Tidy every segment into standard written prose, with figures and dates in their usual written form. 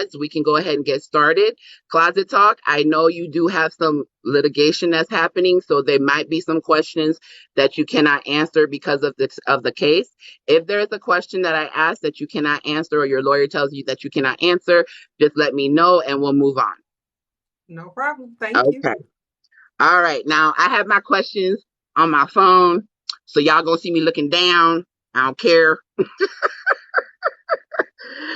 mods, we can go ahead and get started. Closet Talk, I know you do have some litigation that's happening, so there might be some questions that you cannot answer because of the case. If there's a question that I ask that you cannot answer or your lawyer tells you that you cannot answer, just let me know and we'll move on. No problem. Thank you. Okay. All right. Now I have my questions on my phone. So y'all gonna see me looking down. I don't care.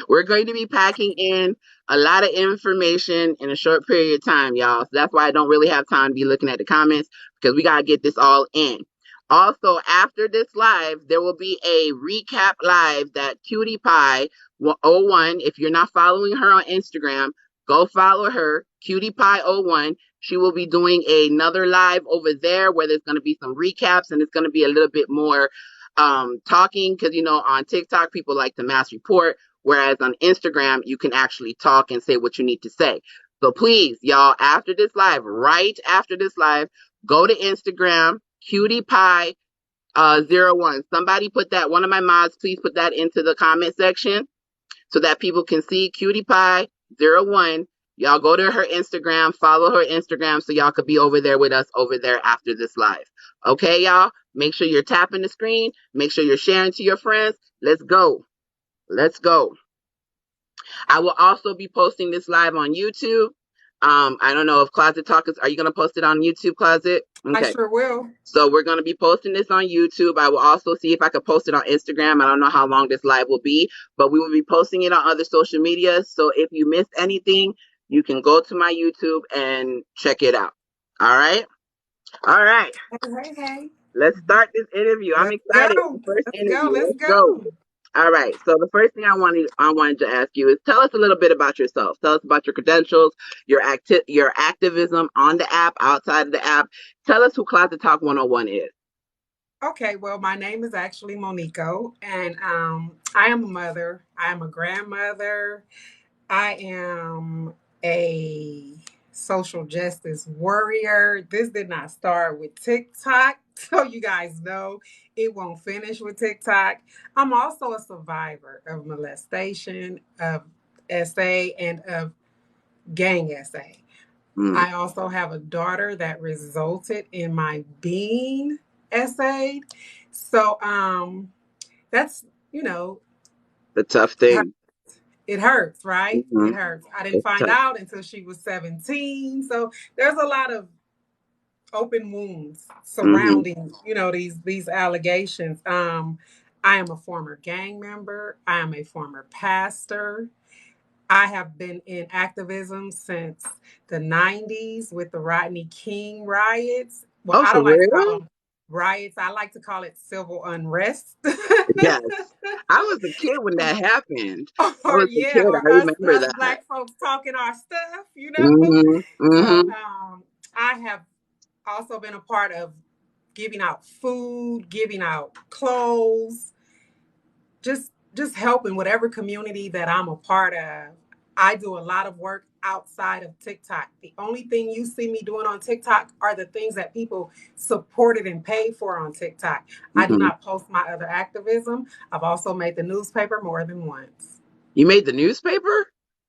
We're going to be packing in a lot of information in a short period of time, y'all. So that's why I don't really have time to be looking at the comments because we got to get this all in. Also, after this live, there will be a recap live that Cutie Pie 01. If you're not following her on Instagram, go follow her, Cutie Pie 01. She will be doing another live over there where there's going to be some recaps and it's going to be a little bit more talking because, on TikTok, people like to mass report. Whereas on Instagram, you can actually talk and say what you need to say. So please, y'all, right after this live, go to Instagram, Cutie Pie 01. Somebody put that, one of my mods, please put that into the comment section so that people can see Cutie Pie 01. Y'all go to her Instagram, follow her Instagram so y'all could be over there with us over there after this live. Okay, y'all? Make sure you're tapping the screen. Make sure you're sharing to your friends. Let's go. Let's go. I will also be posting this live on YouTube. I don't know if Closet Talk are you going to post it on YouTube, Closet? I Okay. sure will. So we're going to be posting this on YouTube. I will also see if I could post it on Instagram. I don't know how long this live will be, but we will be posting it on other social media. So if you missed anything, you can go to my YouTube and check it out. All right. All right. Hey. Let's start this interview. I'm Let's excited. go. The first Let's go. interview. Let's Let's go. go. All right. So the first thing I wanted to ask you is tell us a little bit about yourself. Tell us about your credentials, your activism on the app, outside of the app. Tell us who Closet Talk 101 is. Okay, well, my name is actually Monico, and I am a mother. I am a grandmother. I am a social justice warrior. This did not start with TikTok, so you guys know it won't finish with TikTok. I'm also a survivor of molestation, of SA, and of gang SA. Mm. I also have a daughter that resulted in my being SA. So that's, The tough thing. it hurts, right? Mm-hmm. It hurts. I didn't It's find tough. out until she was 17. So there's a lot of open wounds Mm-hmm. surrounding, these allegations. I am a former gang member. I am a former pastor. I have been in activism since the 90s with the Rodney King riots. Well, Oh, I for don't like to real? call them riots. I like to call it civil unrest. Yes. I was a kid when that happened. I or was a yeah, kid. or I remember us that. black folks talking our stuff, you know. Mm-hmm. So Mm-hmm. I have also been a part of giving out food, giving out clothes, just helping whatever community that I'm a part of. I do a lot of work outside of TikTok. The only thing you see me doing on TikTok are the things that people supported and paid for on TikTok. I do Mm-hmm. not post my other activism. I've also made the newspaper more than once. You made the newspaper?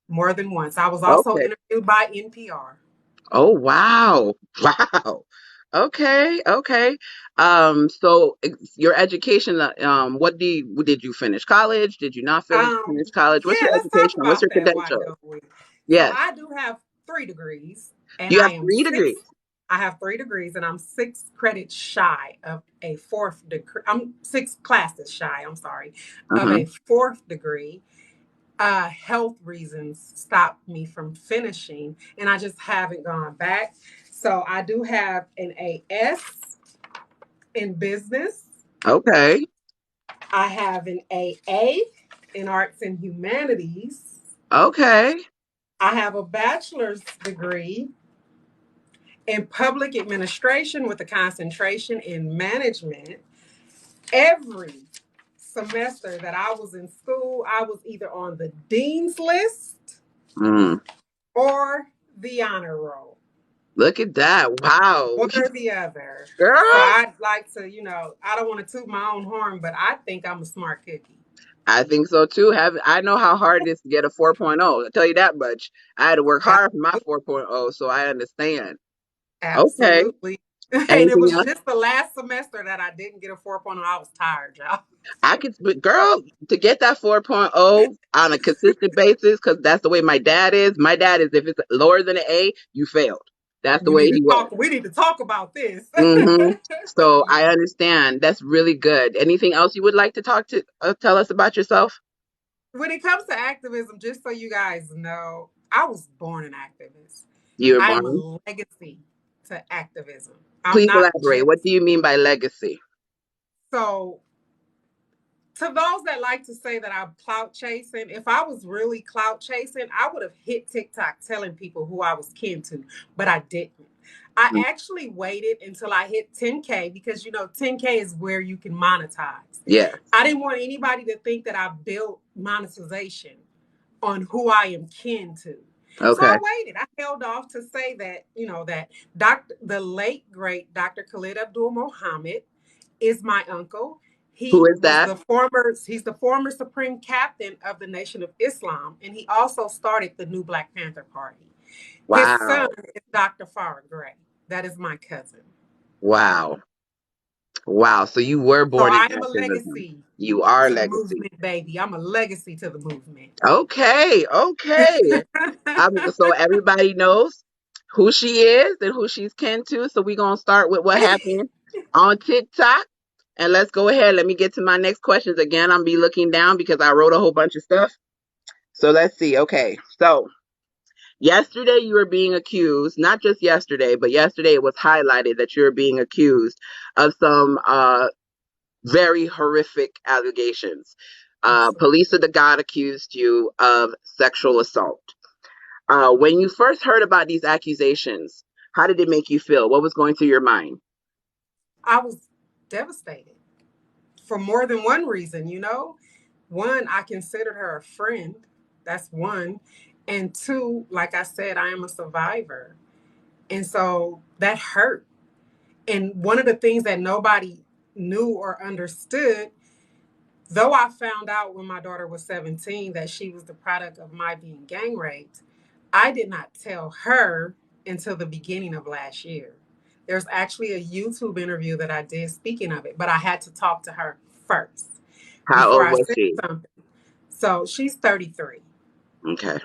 More than once. I was also Okay. interviewed by NPR. Oh, wow. Wow. Okay, okay. So your education, did you finish college? Did you not finish college? What's Yeah, your let's talk education? What's about your that. Why credentials? don't we? So Yes. I do have 3 degrees, and You I have am three six. degrees. I have 3 degrees, and I'm 6 credits shy of a fourth degree. I'm 6 classes shy. I'm sorry, of Uh-huh. a fourth degree. Health reasons stopped me from finishing, and I just haven't gone back. So I do have an AS in business. Okay. I have an AA in arts and humanities. Okay. I have a bachelor's degree in public administration with a concentration in management. Every semester that I was in school, I was either on the dean's list Mm. or the honor roll, Look at that. Wow. one or the other. So Girl. I'd like to, I don't want to toot my own horn, but I think I'm a smart cookie. I think so too. I know how hard it is to get a 4.0. I'll tell you that much. I had to work hard for my 4.0, so I understand. Okay. Absolutely. And it Anything was else? just the last semester that I didn't get a 4.0. I was tired, y'all. I could, but girl, to get that 4.0 on a consistent basis, because that's the way my dad is. My dad is, if it's lower than an A, you failed. That's the way he was. We need to talk about this. hmm So Yeah. I understand. That's really good. Anything else you would like to tell us about yourself? When it comes to activism, just so you guys know, I was born an activist. You were I am born. a legacy to activism. I'm Please not elaborate. just What do you mean by legacy? so to those that like to say that I'm clout chasing, if I was really clout chasing, I would have hit TikTok telling people who I was kin to, but I didn't. I Mm, actually waited until I hit 10K because 10K is where you can monetize. yeah. I didn't want anybody to think that I built monetization on who I am kin to. So Okay. I waited. I held off to say that, that the late great Dr. Khalid Abdul Muhammad is my uncle. Who is that? He's the former supreme captain of the Nation of Islam, and he also started the new Black Panther Party. His son Wow. is Dr. Farah Gray. That is my cousin. Wow. Wow. So you were So born in I am a activism. legacy You are to the legacy. movement, baby. I'm a legacy to the movement. Okay. Okay. So everybody knows who she is and who she's kin to. So we're gonna start with what happened on TikTok. And let's go ahead. Let me get to my next questions again. I'm be looking down because I wrote a whole bunch of stuff. So let's see. Okay. So yesterday you were being accused, not just yesterday, but yesterday it was highlighted that you were being accused of some very horrific allegations. Absolutely. Police of the God accused you of sexual assault. When you first heard about these accusations, how did it make you feel? What was going through your mind? I was devastated for more than one reason. One, I considered her a friend. That's one. And two, like I said, I am a survivor. And so that hurt. And one of the things that nobody knew or understood, though I found out when my daughter was 17 that she was the product of my being gang raped, I did not tell her until the beginning of last year. There's actually a YouTube interview that I did speaking of it, but I had to talk to her first How before old I was said she? something. So she's 33. Okay.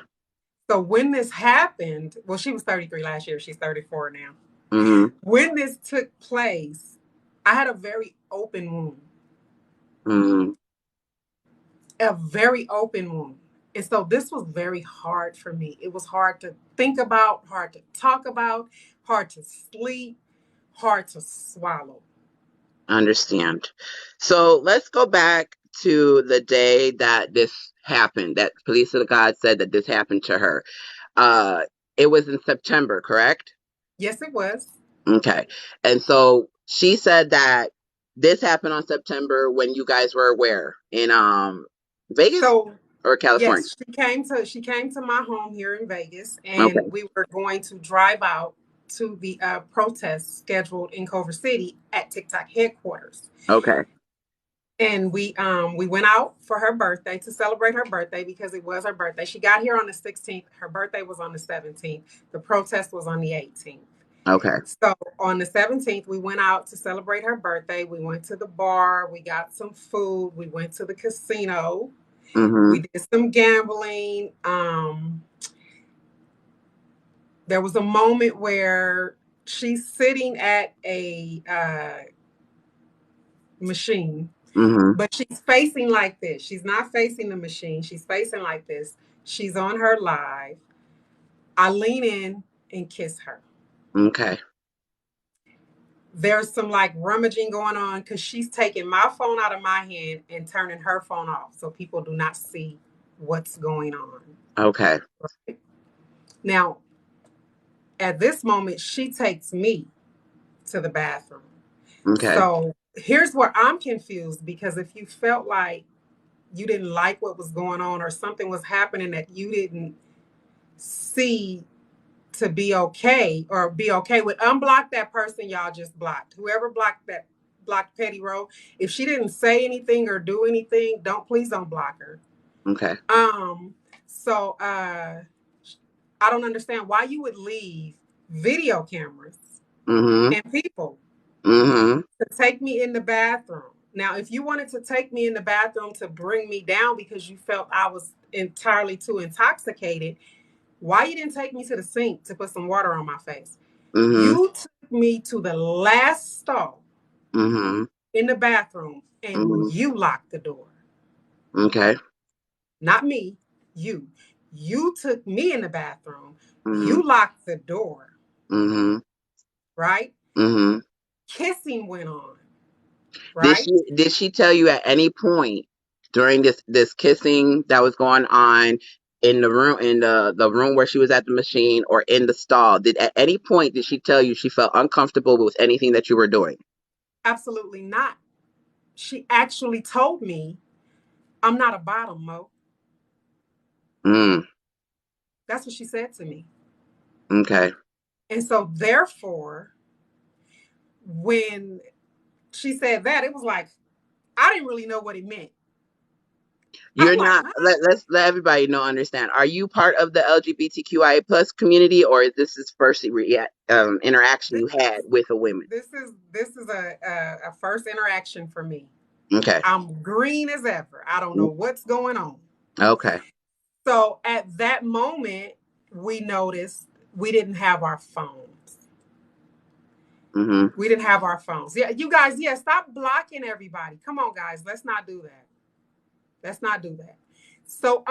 So when this happened, well, she was 33 last year. She's 34 now. Mm-hmm. When this took place, I had a very open wound, Mm-hmm. a very open wound. And so this was very hard for me. It was hard to think about, hard to talk about, hard to sleep, hard to swallow. Understand. So let's go back to the day that this happened, that police of the God said that this happened to her. Uh, it was in September, correct? Yes, it was. Okay. And so she said that this happened on September when you guys were where? In Vegas So or California? yes, she came to my home here in Vegas, and Okay. we were going to drive out to the protest scheduled in Culver City at TikTok headquarters. Okay. And we went out for her birthday to celebrate her birthday because it was her birthday. She got here on the 16th. Her birthday was on the 17th. The protest was on the 18th. Okay. So on the 17th, we went out to celebrate her birthday. We went to the bar. We got some food. We went to the casino. We Mm-hmm. did some gambling. There was a moment where she's sitting at a machine, Mm-hmm. but she's facing like this. She's not facing the machine. She's facing like this. She's on her live. I lean in and kiss her. Okay. There's some like rummaging going on because she's taking my phone out of my hand and turning her phone off so people do not see what's going on. Okay. Right? Now, at this moment, she takes me to the bathroom. Okay. So here's where I'm confused because if you felt like you didn't like what was going on or something was happening that you didn't see to be okay or be okay with, unblock that person y'all just blocked. Whoever blocked that block Petty Row. If she didn't say anything or do anything, please don't block her. Okay. Um, so I don't understand why you would leave video cameras Mm-hmm. and people Mm-hmm. to take me in the bathroom. Now, if you wanted to take me in the bathroom to bring me down because you felt I was entirely too intoxicated, why you didn't take me to the sink to put some water on my face? Mm-hmm. You took me to the last stall Mm-hmm. in the bathroom and Mm-hmm. you locked the door. Okay. Not me, you. You took me in the bathroom. Mm-hmm. You locked the door, Mm-hmm. right? Mm-hmm. Kissing went on, Did right? she tell you at any point during this kissing that was going on in the room where she was at the machine or in the stall? Did at any point did she tell you she felt uncomfortable with anything that you were doing? Absolutely not. She actually told me, I'm not a bottom, Mo. Mm. That's what she said to me. Okay. And so, therefore, when she said that, it was like, I didn't really know what it meant. I'm You're like, not. huh? Let's let everybody know. Understand? Are you part of the LGBTQIA plus community, or is this is first interaction This you had with a woman? this is a first interaction for me. Okay. I'm green as ever. I don't know what's going on. Okay. So at that moment, we noticed we didn't have our phones. Mm-hmm. We didn't have our phones. Yeah, you guys, yeah, stop blocking everybody. Come on, guys. Let's not do that. Let's not do that. So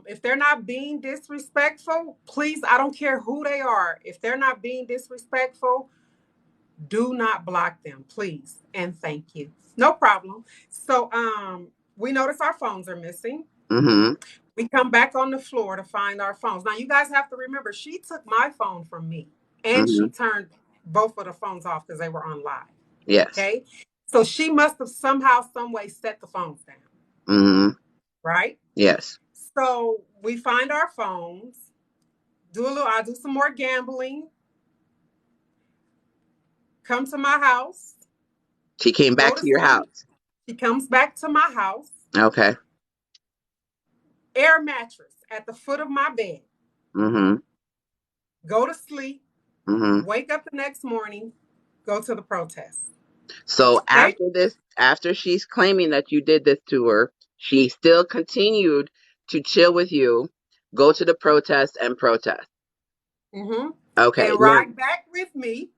if they're not being disrespectful, please, I don't care who they are. If they're not being disrespectful, do not block them, please. And thank you. No problem. So we notice our phones are missing. Mm-hmm. We come back on the floor to find our phones. Now you guys have to remember she took my phone from me and Mm-hmm. she turned both of the phones off because they were on live. Yes. Okay. So she must have somehow, some way set the phones down. Mm-hmm. Right? Yes. So we find our phones, I do some more gambling, come to my house, She came go back to to your sleep. house. She comes back to my house, Okay. air mattress at the foot of my bed, Mm-hmm. go to sleep, Mm-hmm. wake up the next morning, go to the protest. So Okay? after this, after she's claiming that you did this to her, she still continued to chill with you, go to the protest and protest. Mm-hmm. Okay. And ride back with me.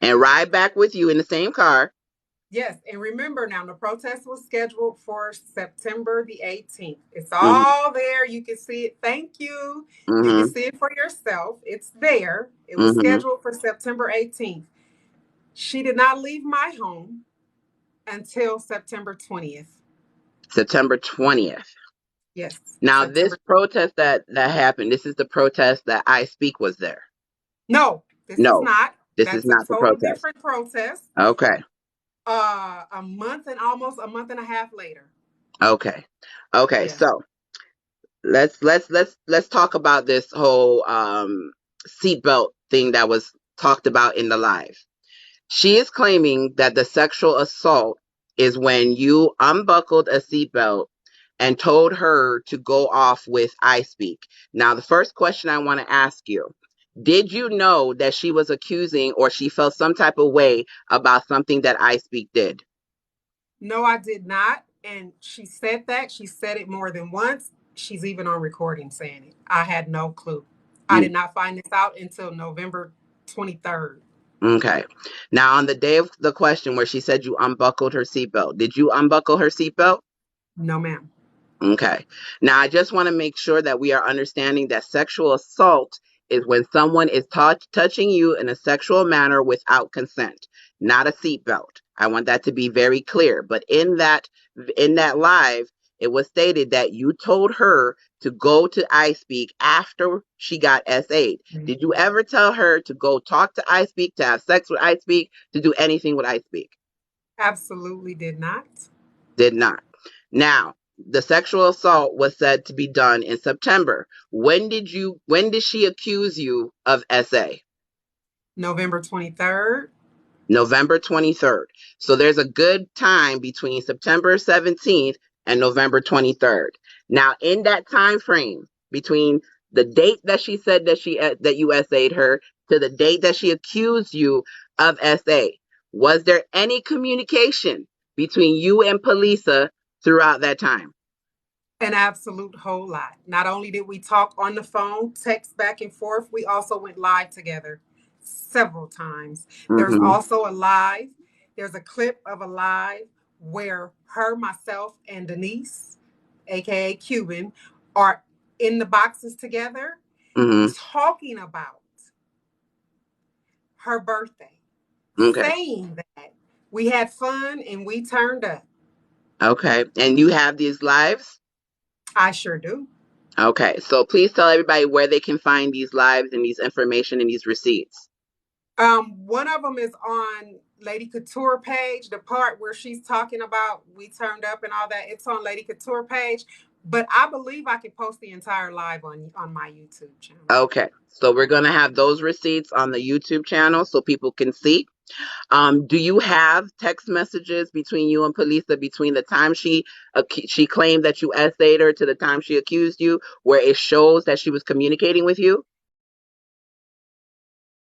And ride back with you in the same car. Yes, and remember now, the protest was scheduled for September the 18th. It's Mm-hmm. all there. You can see it. Thank you. You can Mm-hmm. see it for yourself. It's there. It was Mm-hmm. scheduled for September 18th. She did not leave my home until September 20th. September 20th. Yes, Now, this September. protest that happened, this is the protest that I Speak was there. No, this is No, not. this is That's a not the total protest. different protest. Okay. A month and almost a month and a half later. Okay. Okay. Yeah. So let's talk about this whole seatbelt thing that was talked about in the live. She is claiming that the sexual assault is when you unbuckled a seatbelt and told her to go off with I Speak. Now, the first question I want to ask you, did you know that she was accusing or she felt some type of way about something that I Speak did? No, I did not. And she said that. She said it more than once. She's even on recording saying it. I had no clue. I You did not find this out until November 23rd. okay. Now, on the day of the question where she said you unbuckled her seatbelt, did you unbuckle her seatbelt? No, ma'am. Okay. Now, I just want to make sure that we are understanding that sexual assault is when someone is touching you in a sexual manner without consent, not a seatbelt. I want that to be very clear. But in that live, it was stated that you told her to go to iSpeak after she got SA'd. Did you ever tell her to go talk to iSpeak, to have sex with iSpeak, to do anything with iSpeak? Absolutely did not. Did not. Now, the sexual assault was said to be done in September. When did she accuse you of SA? November 23rd. November 23rd. So there's a good time between September 17th and November 23rd. Now, in that time frame between the date that she said that you SA'd her to the date that she accused you of SA, was there any communication between you and Polisa throughout that time? An absolute whole lot. Not only did we talk on the phone, text back and forth, we also went live together several times. There's Mm-hmm. also a live, there's a clip of a live where her, myself, and Denise, aka Cuban, are in the boxes together Mm-hmm. talking about her birthday, Okay. saying that we had fun and we turned up. Okay. And you have these lives? I sure do. Okay. So please tell everybody where they can find these lives and these information and these receipts. One of them is on Lady Couture page, the part where she's talking about we turned up and all that. It's on Lady Couture page, but I believe I can post the entire live on my YouTube channel. Okay. So we're going to have those receipts on the YouTube channel so people can see. Do you have text messages between you and Polisa between the time she claimed that you essayed her to the time she accused you, where it shows that she was communicating with you?